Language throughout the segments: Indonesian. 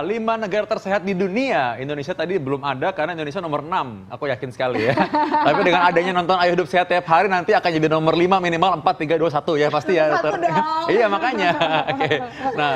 5 negara tersehat di dunia. Indonesia tadi belum ada karena Indonesia nomor 6. Aku yakin sekali ya. Tapi dengan adanya nonton Ayo Hidup Sehat tiap hari nanti akan jadi nomor 5 minimal 4, 3, 2, 1 ya pasti ya dokter. Iya makanya. Oke. Nah,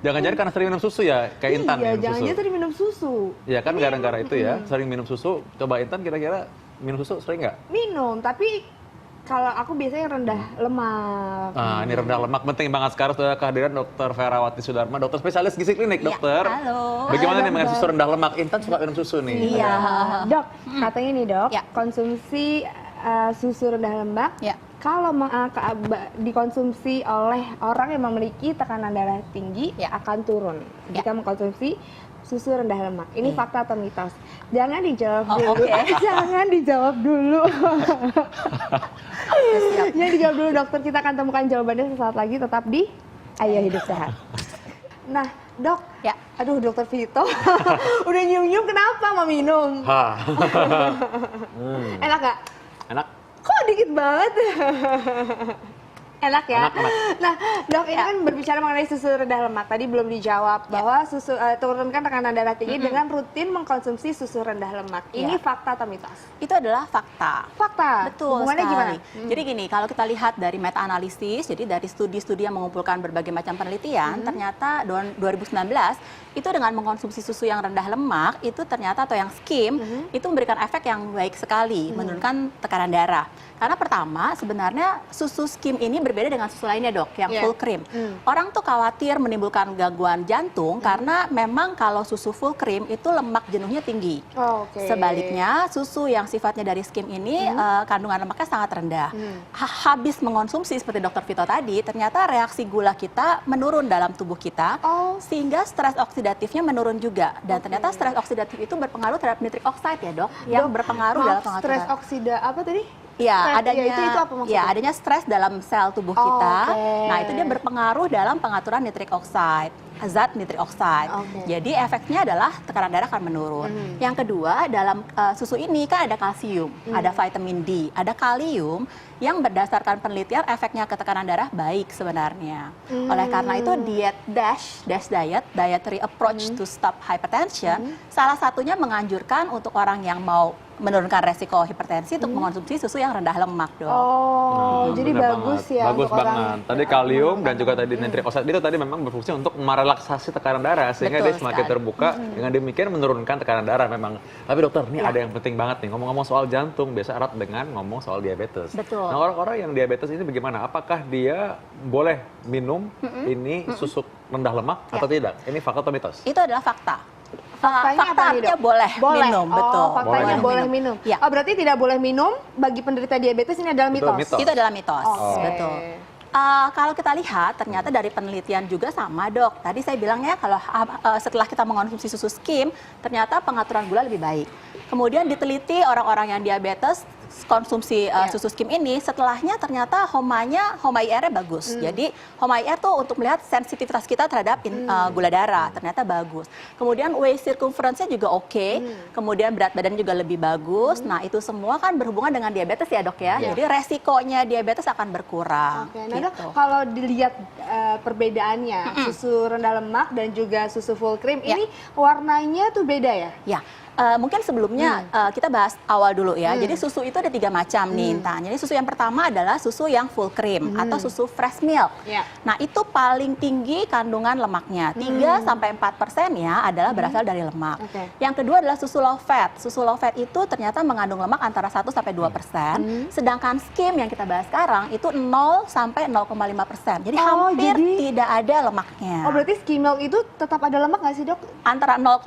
jangan-jangan karena sering minum susu ya, kayak Intan iya, minum susu. jangan-jangan sering minum susu. Iya kan gara-gara itu ya, sering minum susu. Coba Intan kira-kira minum susu sering nggak? Minum, tapi kalau aku biasanya rendah lemak. Nah, ini rendah lemak penting banget. Sekarang sudah kehadiran Dr. Ferawati Sudarma, dokter spesialis gizi klinik, dokter. Halo. Bagaimana Halo, nih dengan dokter. susu rendah lemak? Intan suka minum susu nih. Iya. Dok, katanya nih dok, Ya. konsumsi susu rendah lemak, Ya. kalau dikonsumsi oleh orang yang memiliki tekanan darah tinggi Ya. akan turun Ya. jika mengkonsumsi susu rendah lemak. Ini fakta atau mitos? Jangan dijawab Oh, dulu. oke. Jangan dijawab dulu. Jangan dijawab dulu dokter. Kita akan temukan jawabannya sesaat lagi. Tetap di Ayo Hidup Sehat. Nah, dok. Ya. Aduh, dokter Vito. Udah nyium-nyium kenapa mau minum? Hah. Enak gak? Enak. Kok dikit banget? Enak ya? Enak. Nah, dok, ini kan berbicara mengenai susu rendah lemak. Tadi belum dijawab bahwa susu turunkan tekanan darah tinggi dengan rutin mengkonsumsi susu rendah lemak. Ini fakta atau mitos? Itu adalah fakta. Fakta. Betul Hubungannya sekali. gimana? Jadi gini, kalau kita lihat dari meta-analisis, jadi dari studi-studi yang mengumpulkan berbagai macam penelitian, ternyata 2019 itu dengan mengkonsumsi susu yang rendah lemak, itu ternyata atau yang skim, itu memberikan efek yang baik sekali, menurunkan tekanan darah. Karena pertama, sebenarnya susu skim ini berbeda dengan susu lainnya dok, yang full cream. Orang tuh khawatir menimbulkan gangguan jantung karena memang kalau susu full cream itu lemak jenuhnya tinggi. Oke. Sebaliknya, susu yang sifatnya dari skim ini kandungan lemaknya sangat rendah. Habis mengonsumsi seperti dokter Vito tadi, ternyata reaksi gula kita menurun dalam tubuh kita, sehingga stres oksidatifnya menurun juga. Dan ternyata stres oksidatif itu berpengaruh terhadap nitric oxide ya dok, yang berpengaruh dalam pengaturan. Stres oksida apa tadi? Ya, adanya itu apa maksudnya? adanya stres dalam sel tubuh kita. Oke. Nah, itu dia berpengaruh dalam pengaturan nitric oxide, zat nitric oxide. Oke. Jadi efeknya adalah tekanan darah akan menurun. Yang kedua, dalam susu ini kan ada kalsium, ada vitamin D, ada kalium yang berdasarkan penelitian efeknya ke tekanan darah baik sebenarnya. Oleh karena itu dietary approach to stop hypertension, salah satunya menganjurkan untuk orang yang mau menurunkan resiko hipertensi untuk mengonsumsi susu yang rendah lemak dong. Jadi bener bagus banget. ya Bagus untuk orang. banget. Tadi kalium dan juga tadi nitric oxide itu tadi memang berfungsi untuk merelaksasi tekanan darah sehingga Betul dia semakin sekali. terbuka dengan demikian menurunkan tekanan darah memang. Tapi dokter, ini ada yang penting banget nih ngomong-ngomong soal jantung, biasa erat dengan ngomong soal diabetes. Betul. Nah, orang-orang yang diabetes ini bagaimana? Apakah dia boleh minum ini susu rendah lemak atau tidak? Ini fakta atau mitos? Itu adalah fakta. Faktanya apa nih, Faktanya Dok? boleh minum, betul. Faktanya boleh minum. Ya. Oh, berarti tidak boleh minum bagi penderita diabetes ini adalah Betul, mitos. mitos. Itu adalah mitos, Oke. betul. Kalau kita lihat, ternyata dari penelitian juga sama dok. Tadi saya bilangnya kalau setelah kita mengonsumsi susu skim, ternyata pengaturan gula lebih baik. Kemudian diteliti orang-orang yang diabetes konsumsi susu skim ini, setelahnya ternyata HOMA IR-nya bagus. Jadi HOMA IR tuh untuk melihat sensitivitas kita terhadap gula darah, ternyata bagus. Kemudian waist circumference-nya juga oke. Kemudian berat badan juga lebih bagus. Nah itu semua kan berhubungan dengan diabetes ya dok ya. Jadi resikonya diabetes akan berkurang. Oke, nah dok, gitu. kalau dilihat perbedaannya susu rendah lemak dan juga susu full cream, ini warnanya tuh beda ya? Ya, mungkin sebelumnya kita bahas awal dulu ya. Jadi susu itu ada 3 macam nih, Intan. Jadi susu yang pertama adalah susu yang full cream atau susu fresh milk. Ya. Nah itu paling tinggi kandungan lemaknya, 3-4% ya adalah berasal dari lemak. Oke. Yang kedua adalah susu low fat. Susu low fat itu ternyata mengandung lemak antara 1-2%. Sedangkan skim yang kita bahas sekarang itu 0-0,5%. Jadi hampir tidak ada lemaknya. Oh, berarti skim milk itu tetap ada lemak nggak sih dok? Antara 0,5.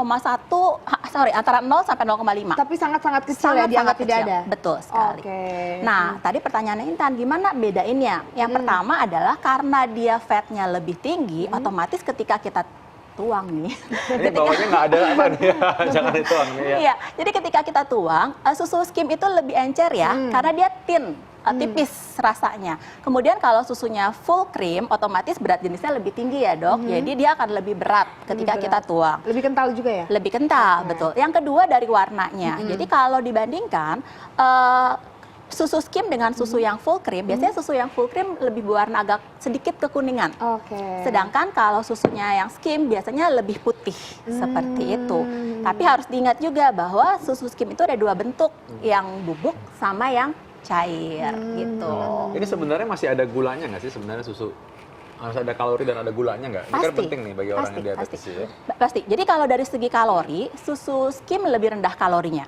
Tapi sangat-sangat kecil ya, dianggap tidak kecil. ada? Betul sekali. Oke. Nah, tadi pertanyaannya Intan, gimana bedainnya? Yang pertama adalah karena dia fatnya lebih tinggi, otomatis ketika kita tuang nih. Ini bawahnya nggak ada apa nih ya, jangan dituang nih ya. Iya, jadi ketika kita tuang, susu skim itu lebih encer ya, karena dia thin. Tipis rasanya. Kemudian kalau susunya full cream, otomatis berat jenisnya lebih tinggi ya dok. Jadi dia akan lebih berat ketika kita tuang. Lebih kental juga ya? Lebih kental, betul. Yang kedua dari warnanya. Jadi kalau dibandingkan, susu skim dengan susu yang full cream, biasanya susu yang full cream lebih berwarna agak sedikit kekuningan. Sedangkan kalau susunya yang skim biasanya lebih putih, seperti itu. Tapi harus diingat juga bahwa susu skim itu ada dua bentuk, yang bubuk sama yang cair gitu. Ini sebenarnya masih ada gulanya nggak sih sebenarnya susu? Harus ada kalori dan ada gulanya nggak? Ini kan penting nih bagi orang yang diabetes ya. Pasti. Jadi kalau dari segi kalori, susu skim lebih rendah kalorinya.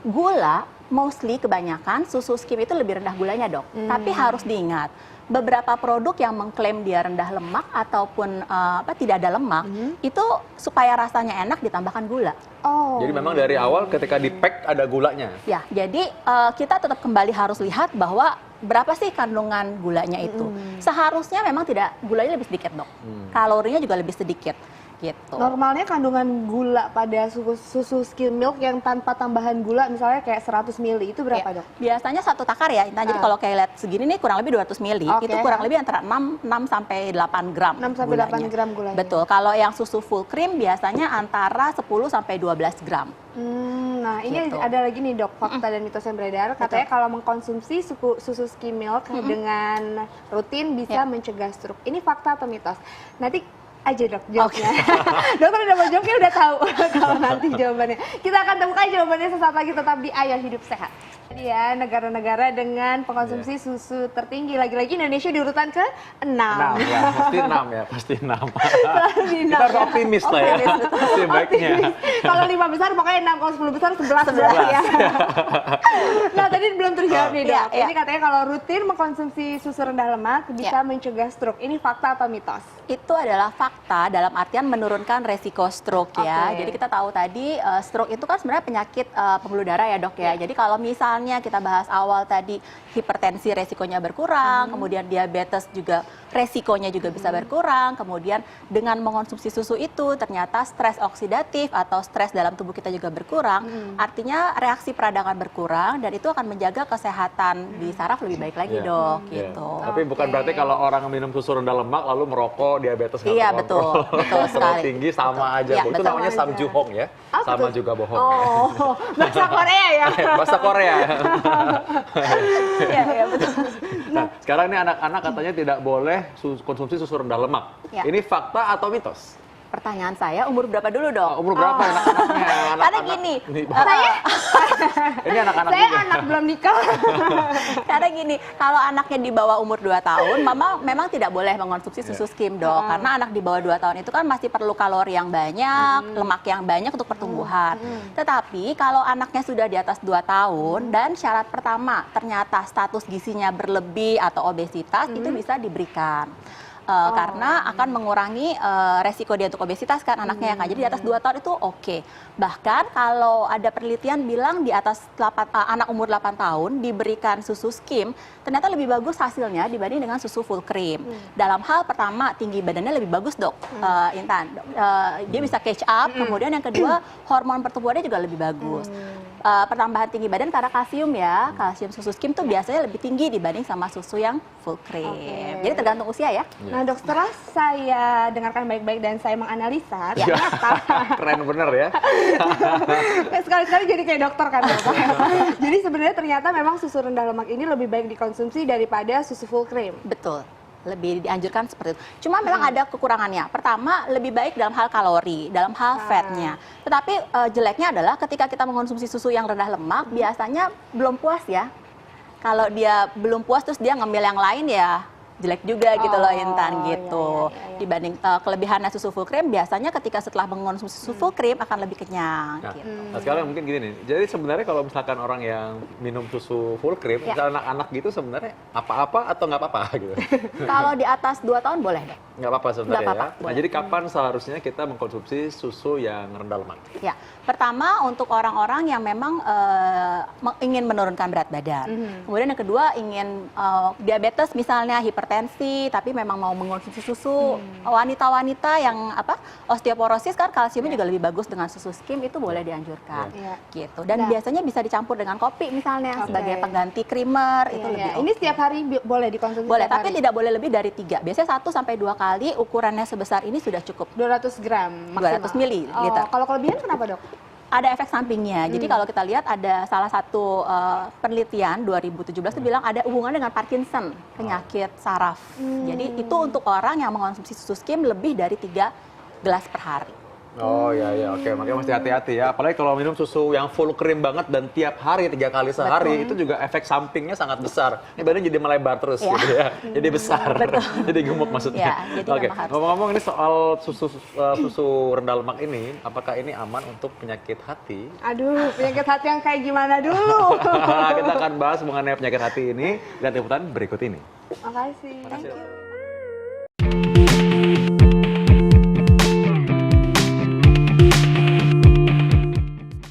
Gula, mostly kebanyakan susu skim itu lebih rendah gulanya, Dok. Tapi harus diingat, beberapa produk yang mengklaim dia rendah lemak ataupun tidak ada lemak, itu supaya rasanya enak ditambahkan gula. Jadi memang dari awal ketika di-pack ada gulanya? Ya, jadi kita tetap kembali harus lihat bahwa berapa sih kandungan gulanya itu. Seharusnya memang gulanya lebih sedikit, Dok. Kalorinya juga lebih sedikit. Gitu. Normalnya kandungan gula pada susu skim milk yang tanpa tambahan gula misalnya kayak 100 ml itu berapa, Dok? Biasanya satu takar ya. Nah, jadi kalau kayak lihat segini nih kurang lebih 200 ml, itu kurang lebih antara 6 sampai 8 gram. 6 sampai 8 gram gulanya. Betul. Kalau yang susu full cream biasanya antara 10 sampai 12 gram. Nah, ini ada lagi nih, Dok, fakta dan mitos yang beredar. Katanya kalau mengkonsumsi susu skim milk dengan rutin bisa mencegah stroke. Ini fakta atau mitos? Nanti aja, Dok, jawabnya. Dokter udah mau jawabnya, udah tahu kalau nanti jawabannya. Kita akan temukan jawabannya sesaat lagi, tetap di Ayo Hidup Sehat. Jadi ya, negara-negara dengan pengkonsumsi susu tertinggi, lagi-lagi Indonesia di urutan ke-6. 6 ya, pasti 6 ya, pasti 6. Kita harus optimis lah ya, pasti baiknya. Kalau 5 besar pokoknya 6, kalau 10 besar 11 ya. Nah, tadi belum terjawab nih, Dok. Ini katanya kalau rutin mengkonsumsi susu rendah lemak bisa mencegah stroke. Ini fakta atau mitos? Itu adalah fakta dalam artian menurunkan resiko stroke ya. Jadi kita tahu tadi stroke itu kan sebenarnya penyakit pembuluh darah ya, Dok ya. Jadi kalau misalnya kita bahas awal tadi hipertensi resikonya berkurang, kemudian diabetes juga resikonya juga bisa berkurang, kemudian dengan mengonsumsi susu itu ternyata stres oksidatif atau stres dalam tubuh kita juga berkurang, artinya reaksi peradangan berkurang dan itu akan menjaga kesehatan di saraf lebih baik lagi, Dok, gitu. Tapi bukan berarti kalau orang minum susu rendah lemak lalu merokok, diabetes nggak betul sekali. tinggi sama aja. Itu namanya samjuhong ya, sama juga bohong. Bahasa Korea ya. Bahasa Korea. Iya, betul. Nah, sekarang ini anak-anak katanya tidak boleh konsumsi susu rendah lemak. Ini fakta atau mitos? Pertanyaan saya, umur berapa dulu, Dok? Umur berapa anak-anaknya? Karena gini, ini anak-anak saya juga. anak belum nikah. Karena gini, kalau anaknya di bawah umur 2 tahun, mama memang tidak boleh mengonsumsi susu skim, Dok. Karena anak di bawah 2 tahun itu kan masih perlu kalori yang banyak, lemak yang banyak untuk pertumbuhan. Tetapi kalau anaknya sudah di atas 2 tahun dan syarat pertama ternyata status gizinya berlebih atau obesitas, itu bisa diberikan. Karena akan mengurangi resiko dia untuk obesitas kan anaknya kan. Jadi di atas 2 tahun itu oke. Bahkan kalau ada penelitian bilang di atas anak umur 8 tahun diberikan susu skim, ternyata lebih bagus hasilnya dibanding dengan susu full cream. Dalam hal pertama, tinggi badannya lebih bagus, Dok, Intan. Dia bisa catch up, kemudian yang kedua hormon pertumbuhannya juga lebih bagus. Pertambahan tinggi badan karena kalsium ya, kalsium susu skim tuh biasanya lebih tinggi dibanding sama susu yang full cream. Jadi tergantung usia ya. Nah, Dok, setelah saya dengarkan baik-baik dan saya menganalisa, ternyata keren bener ya. Sekali-sekali jadi kayak dokter kan, Dok. Jadi sebenarnya ternyata memang susu rendah lemak ini lebih baik dikonsumsi daripada susu full cream. Betul. Lebih dianjurkan seperti itu. Cuma memang ada kekurangannya. Pertama, lebih baik dalam hal kalori, dalam hal fatnya. Tetapi jeleknya adalah ketika kita mengonsumsi susu yang rendah lemak, biasanya belum puas ya. Kalau dia belum puas terus dia ngemil yang lain ya jelek juga gitu loh, Intan, gitu. Dibanding kelebihannya susu full cream, biasanya ketika setelah mengonsumsi susu full cream akan lebih kenyang. Nah, gitu. nah sekarang mungkin gini nih, jadi sebenarnya kalau misalkan orang yang minum susu full cream, misalnya anak-anak gitu sebenarnya apa-apa atau nggak apa-apa gitu? Kalau di atas 2 tahun boleh, Dok. Nggak apa-apa sebenarnya Nggak apa-apa, ya? Nah, boleh. jadi kapan seharusnya kita mengkonsumsi susu yang rendah lemak? Ya, pertama untuk orang-orang yang memang ingin menurunkan berat badan. Kemudian yang kedua ingin diabetes misalnya, hipertensi, tapi memang mau mengonsumsi susu. Wanita-wanita yang osteoporosis kan kalsiumnya juga lebih bagus dengan susu skim, itu boleh dianjurkan. Gitu. Dan biasanya bisa dicampur dengan kopi misalnya sebagai pengganti creamer, itu lebih oke. Ini setiap hari boleh dikonsumsi? Boleh, setiap tapi hari? tidak boleh lebih dari 3. Biasanya 1 sampai 2 kali, ukurannya sebesar ini sudah cukup. 200 gram 200 ml. Kalau kelebihan kenapa, Dok? ada efek sampingnya. Jadi kalau kita lihat ada salah satu penelitian 2017 itu bilang ada hubungan dengan Parkinson, penyakit saraf. Jadi itu untuk orang yang mengonsumsi susu skim lebih dari 3 gelas per hari. Oh iya, oke. Makanya mesti hati-hati ya. Apalagi kalau minum susu yang full krim banget dan tiap hari 3 kali sehari, itu juga efek sampingnya sangat besar. Ini badan jadi melebar terus gitu ya. Jadi besar, jadi gemuk maksudnya. Oke, ngomong-ngomong ini soal susu rendah lemak ini, apakah ini aman untuk penyakit hati? Aduh, penyakit hati yang kayak gimana dulu? Kita akan bahas mengenai penyakit hati ini. Lihat liputan berikut ini. Makasih. Thank you.